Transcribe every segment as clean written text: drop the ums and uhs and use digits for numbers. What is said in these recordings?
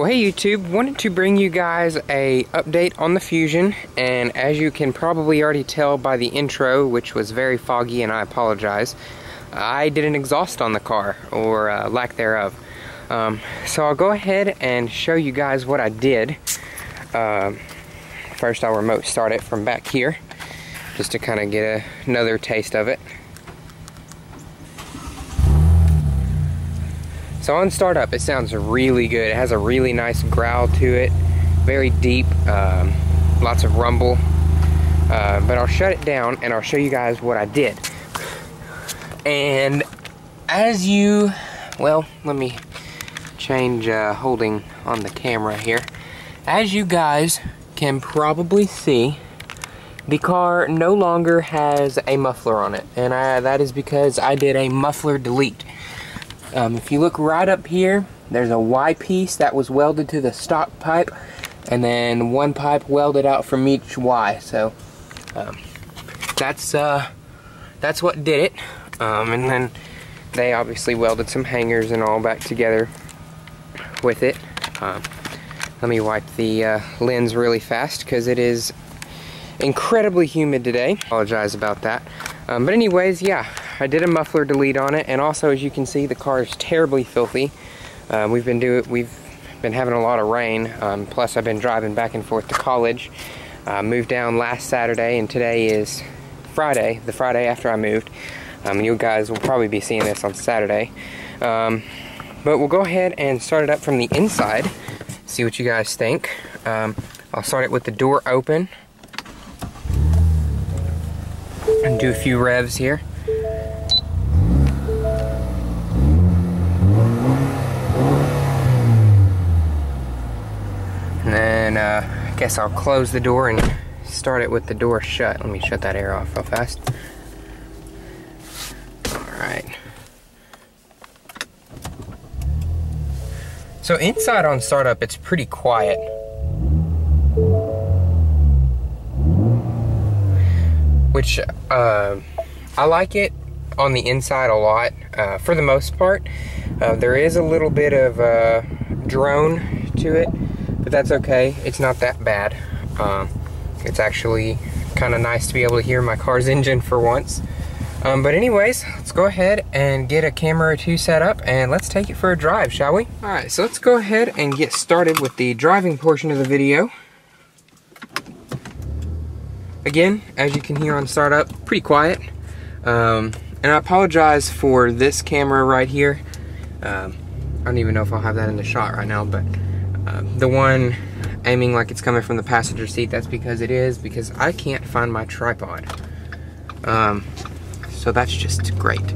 Well, hey YouTube, wanted to bring you guys a update on the Fusion, and as you can probably already tell by the intro, which was very foggy and I apologize, I did an exhaust on the car, or lack thereof. So I'll go ahead and show you guys what I did. First I'll remote start it from back here, just to kind of get another taste of it. So on startup, it sounds really good. It has a really nice growl to it, very deep, lots of rumble. But I'll shut it down and I'll show you guys what I did. And as you, well, let me change holding on the camera here. As you guys can probably see, the car no longer has a muffler on it, and that is because I did a muffler delete. If you look right up here, there's a Y piece that was welded to the stock pipe, and then one pipe welded out from each Y. So that's what did it. And then they obviously welded some hangers and all back together with it. Let me wipe the lens really fast because it is incredibly humid today. Apologize about that. But anyways, yeah, I did a muffler delete on it, and also as you can see, the car is terribly filthy. We've been having a lot of rain. Plus, I've been driving back and forth to college. Moved down last Saturday, and today is Friday, the Friday after I moved. You guys will probably be seeing this on Saturday. But we'll go ahead and start it up from the inside. See what you guys think. I'll start it with the door open and do a few revs here. And then I guess I'll close the door and start it with the door shut. Let me shut that air off real fast. Alright. So inside on startup, it's pretty quiet. Which I like it on the inside a lot, for the most part. There is a little bit of drone to it, but that's okay. It's not that bad. It's actually kind of nice to be able to hear my car's engine for once. But anyways, let's go ahead and get a camera or two set up and let's take it for a drive, shall we? Alright, so let's go ahead and get started with the driving portion of the video. Again, as you can hear on startup, pretty quiet. And I apologize for this camera right here. I don't even know if I'll have that in the shot right now, but the one aiming like it's coming from the passenger seat, that's because it is, because I can't find my tripod. So that's just great.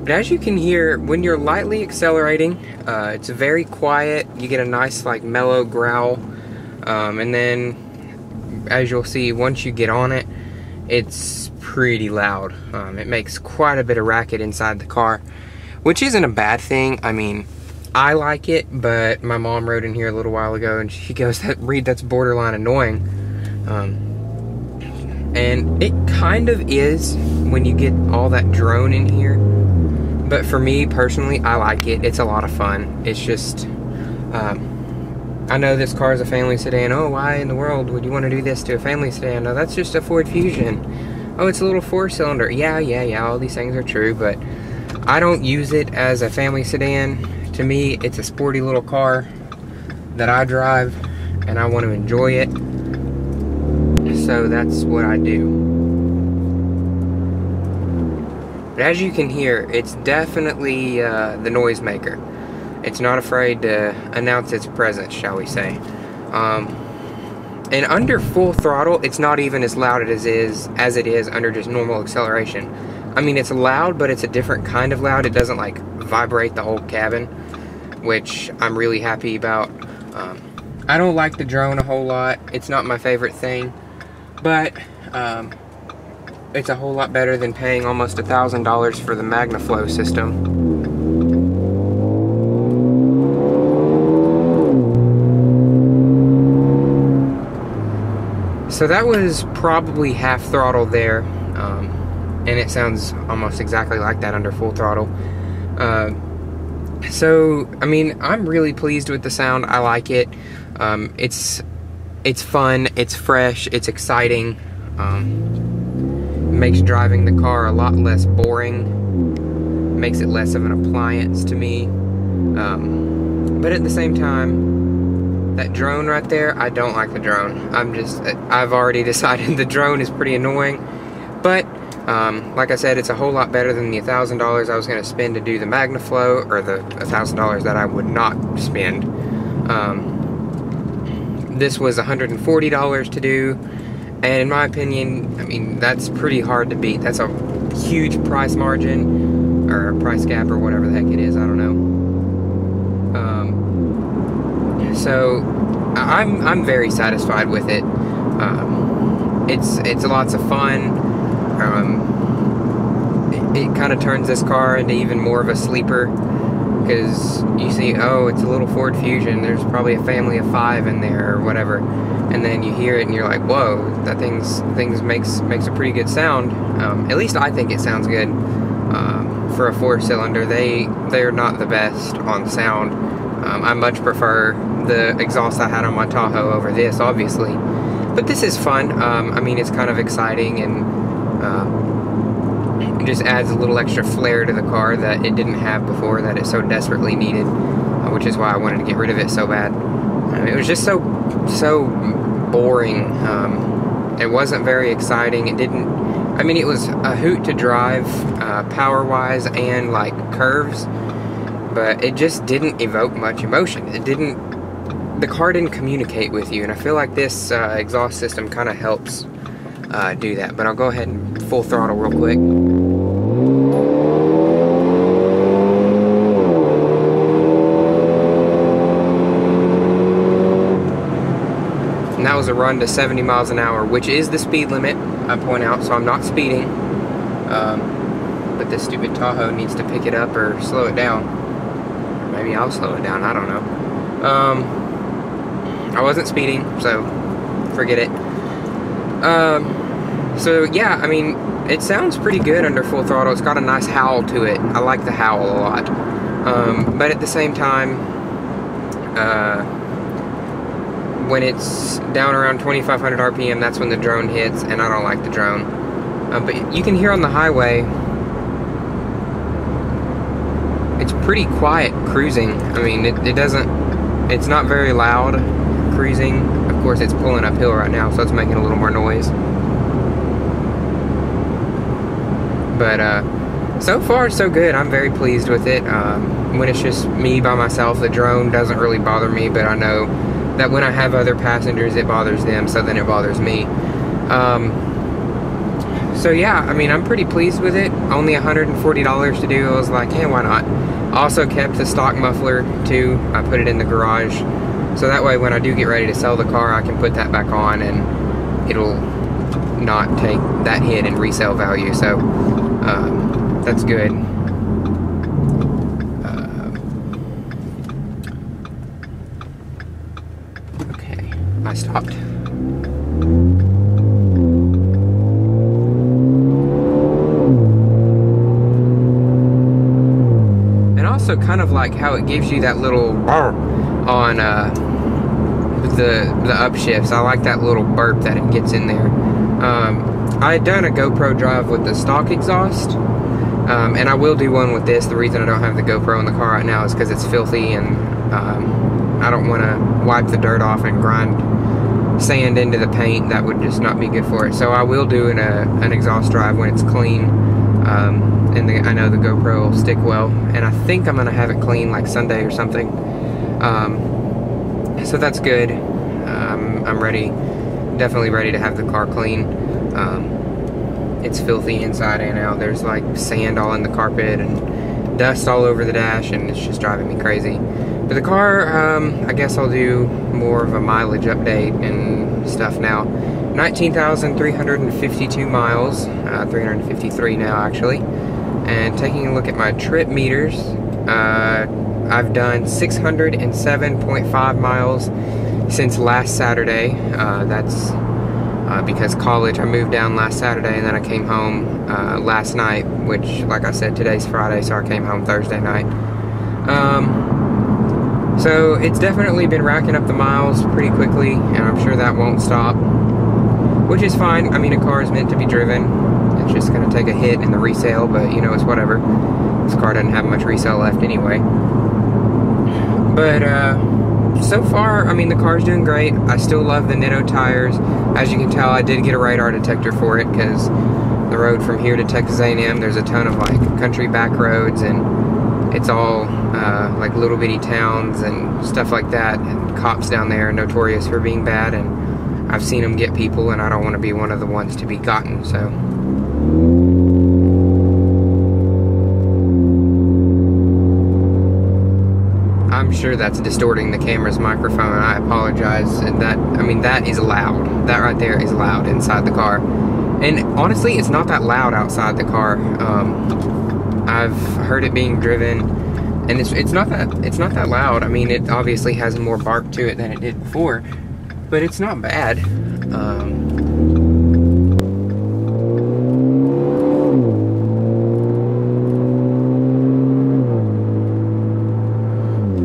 But as you can hear, when you're lightly accelerating, it's very quiet. You get a nice like mellow growl. And then as you'll see, once you get on it, it's pretty loud. It makes quite a bit of racket inside the car, which isn't a bad thing. I mean, I like it, but my mom rode in here a little while ago and she goes, "Reed, that's borderline annoying." And it kind of is when you get all that drone in here. But for me personally, I like it. It's a lot of fun. It's just, I know this car is a family sedan. Oh, why in the world would you want to do this to a family sedan? No, that's just a Ford Fusion. Oh, it's a little 4-cylinder. Yeah, all these things are true, but I don't use it as a family sedan. To me, it's a sporty little car that I drive, and I want to enjoy it. So that's what I do. But as you can hear, it's definitely the noisemaker. It's not afraid to announce its presence, shall we say. And under full throttle, it's not even as loud as it is under just normal acceleration. I mean, it's loud, but it's a different kind of loud. It doesn't like vibrate the whole cabin, which I'm really happy about. I don't like the drone a whole lot. It's not my favorite thing, but it's a whole lot better than paying almost $1,000 for the MagnaFlow system. So that was probably half throttle there, and it sounds almost exactly like that under full throttle. So, I mean, I'm really pleased with the sound. I like it. It's fun, it's fresh, it's exciting. Makes driving the car a lot less boring. Makes it less of an appliance to me. But at the same time, that drone right there, I don't like the drone. I've already decided the drone is pretty annoying. But, like I said, it's a whole lot better than the $1,000 I was going to spend to do the MagnaFlow, or the $1,000 that I would not spend. This was $140 to do, and in my opinion, I mean, that's pretty hard to beat. That's a huge price margin, or a price gap, or whatever the heck it is, I don't know. So, I'm very satisfied with it. It's lots of fun. It kind of turns this car into even more of a sleeper, because you see, oh, it's a little Ford Fusion, there's probably a family of 5 in there or whatever, and then you hear it and you're like, whoa, that thing's makes a pretty good sound. At least I think it sounds good. For a 4-cylinder, they're not the best on sound. I much prefer the exhaust I had on my Tahoe over this, obviously, but this is fun. I mean, it's kind of exciting, and it just adds a little extra flair to the car that it didn't have before, that it so desperately needed, which is why I wanted to get rid of it so bad. It was just so boring. It wasn't very exciting. I mean, it was a hoot to drive, power-wise and like curves, but it just didn't evoke much emotion. The car didn't communicate with you, and I feel like this exhaust system kind of helps do that. But I'll go ahead and full throttle real quick. And that was a run to 70 miles an hour, which is the speed limit, I point out, so I'm not speeding. But this stupid Tahoe needs to pick it up or slow it down. Maybe I'll slow it down, I don't know. I wasn't speeding, so forget it. So yeah, I mean, it sounds pretty good under full throttle. It's got a nice howl to it. I like the howl a lot. But at the same time, when it's down around 2,500 RPM, that's when the drone hits, and I don't like the drone. But you can hear on the highway, it's pretty quiet cruising. I mean, it's not very loud cruising. Of course, it's pulling uphill right now, so it's making a little more noise. But so far, so good. I'm very pleased with it. When it's just me by myself, the drone doesn't really bother me, but I know that when I have other passengers, it bothers them, so then it bothers me. So yeah, I mean, I'm pretty pleased with it. Only $140 to do. I was like, hey, why not? I also kept the stock muffler too. I put it in the garage, so that way when I do get ready to sell the car, I can put that back on and it'll not take that hit in resale value. So that's good. Okay, I stopped. Also kind of like how it gives you that little on the upshifts. I like that little burp that it gets in there. I had done a GoPro drive with the stock exhaust, and I will do one with this. The reason I don't have the GoPro in the car right now is because it's filthy, and I don't want to wipe the dirt off and grind sand into the paint. That would just not be good for it. So I will do an exhaust drive when it's clean. And I know the GoPro will stick well, and I think I'm gonna have it clean like Sunday or something. So that's good. I'm ready, definitely ready to have the car clean. It's filthy inside and out. There's like sand all in the carpet and dust all over the dash, and it's just driving me crazy. But the car, I guess I'll do more of a mileage update and stuff now. 19,352 miles, 353 now actually. And taking a look at my trip meters, I've done 607.5 miles since last Saturday. That's because college, I moved down last Saturday and then I came home last night, which, like I said, today's Friday, so I came home Thursday night. So it's definitely been racking up the miles pretty quickly, and I'm sure that won't stop, which is fine. I mean, a car is meant to be driven. It's just going to take a hit in the resale, but you know, it's whatever. This car doesn't have much resale left anyway. But so far, I mean, the car's doing great. I still love the Nitto tires. As you can tell, I did get a radar detector for it, because the road from here to Texas A&M, there's a ton of like country back roads, and it's all like little bitty towns and stuff like that, and cops down there are notorious for being bad, and I've seen them get people, and I don't want to be one of the ones to be gotten. So I'm sure that's distorting the camera's microphone, and I apologize. And that, I mean, that is loud. That right there is loud inside the car. And honestly, it's not that loud outside the car. I've heard it being driven, and it's not that loud. I mean, it obviously has more bark to it than it did before, but it's not bad.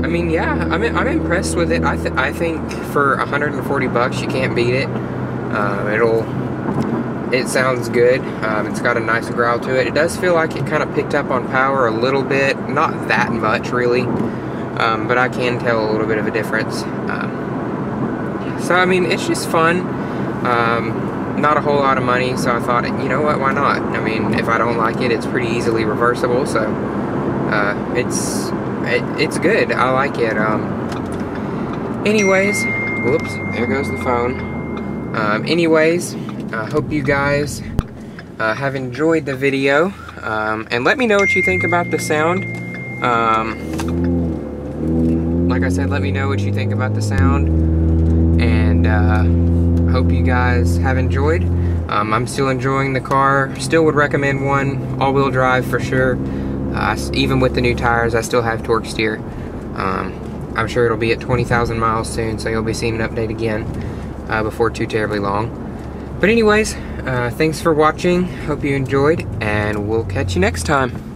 I mean, yeah, I'm impressed with it. I think for 140 bucks, you can't beat it. It sounds good. It's got a nice growl to it. It does feel like it kind of picked up on power a little bit. Not that much, really. But I can tell a little bit of a difference. So, I mean, it's just fun. Not a whole lot of money, so I thought, you know what, why not? I mean, if I don't like it, it's pretty easily reversible, so it's good. I like it. Anyways, whoops, there goes the phone. Anyways, I hope you guys have enjoyed the video, and let me know what you think about the sound. Like I said, let me know what you think about the sound, and hope you guys have enjoyed. I'm still enjoying the car. Still would recommend one all-wheel drive for sure. Even with the new tires, I still have torque steer. I'm sure it'll be at 20,000 miles soon, so you'll be seeing an update again before too terribly long. But anyways, thanks for watching. Hope you enjoyed, and we'll catch you next time.